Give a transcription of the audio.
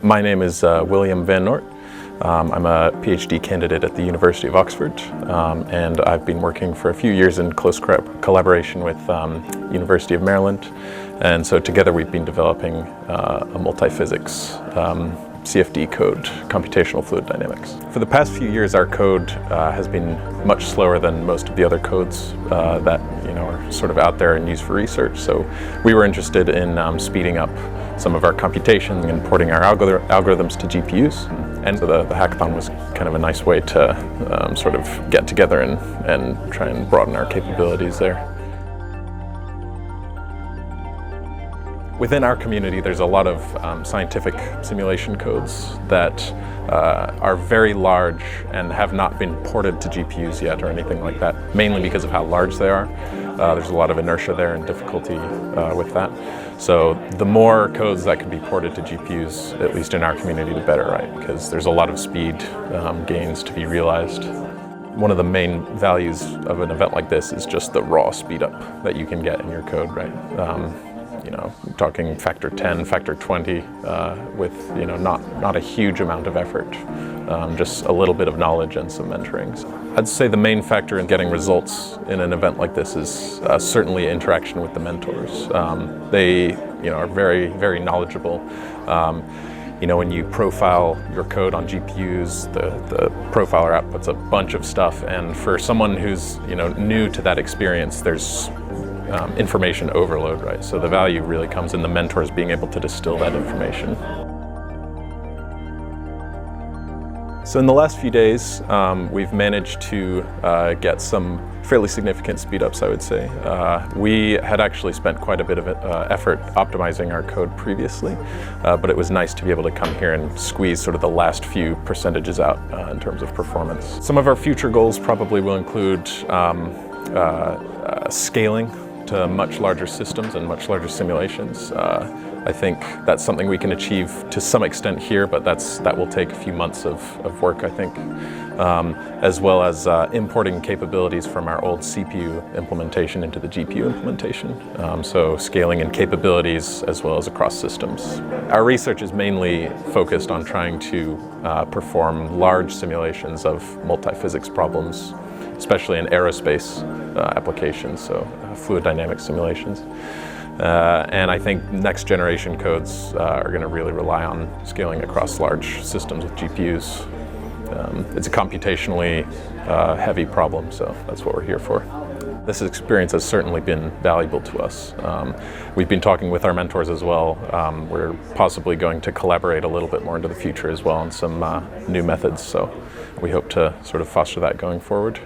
My name is William van Noordt. I'm a PhD candidate at the University of Oxford, and I've been working for a few years in close collaboration with University of Maryland. And so together we've been developing a multiphysics CFD code, computational fluid dynamics. For the past few years our code has been much slower than most of the other codes that are sort of out there and used for research. So we were interested in speeding up some of our computations and porting our algorithms to GPUs. And so the hackathon was kind of a nice way to sort of get together and try and broaden our capabilities there. Within our community, there's a lot of scientific simulation codes that are very large and have not been ported to GPUs yet or anything like that, mainly because of how large they are. There's a lot of inertia there and difficulty with that. So the more codes that can be ported to GPUs, at least in our community, the better, right? Because there's a lot of speed gains to be realized. One of the main values of an event like this is just the raw speed up that you can get in your code, right? Talking factor 10, factor 20 with not a huge amount of effort, just a little bit of knowledge and some mentoring. So I'd say the main factor in getting results in an event like this is certainly interaction with the mentors. They are very, very knowledgeable. When you profile your code on GPUs, the profiler outputs a bunch of stuff, and for someone who's new to that experience, there's information overload, right? So the value really comes in the mentors being able to distill that information. So in the last few days, we've managed to get some fairly significant speed-ups, I would say. We had actually spent quite a bit of effort optimizing our code previously, but it was nice to be able to come here and squeeze sort of the last few percentages out in terms of performance. Some of our future goals probably will include scaling to much larger systems and much larger simulations. I think that's something we can achieve to some extent here, but that will take a few months of work, I think, as well as importing capabilities from our old CPU implementation into the GPU implementation. So scaling in capabilities as well as across systems. Our research is mainly focused on trying to perform large simulations of multiphysics problems, especially in aerospace applications, so fluid dynamics simulations. And I think next generation codes are going to really rely on scaling across large systems with GPUs. It's a computationally heavy problem, so that's what we're here for. This experience has certainly been valuable to us. We've been talking with our mentors as well. We're possibly going to collaborate a little bit more into the future as well on some new methods, so we hope to sort of foster that going forward.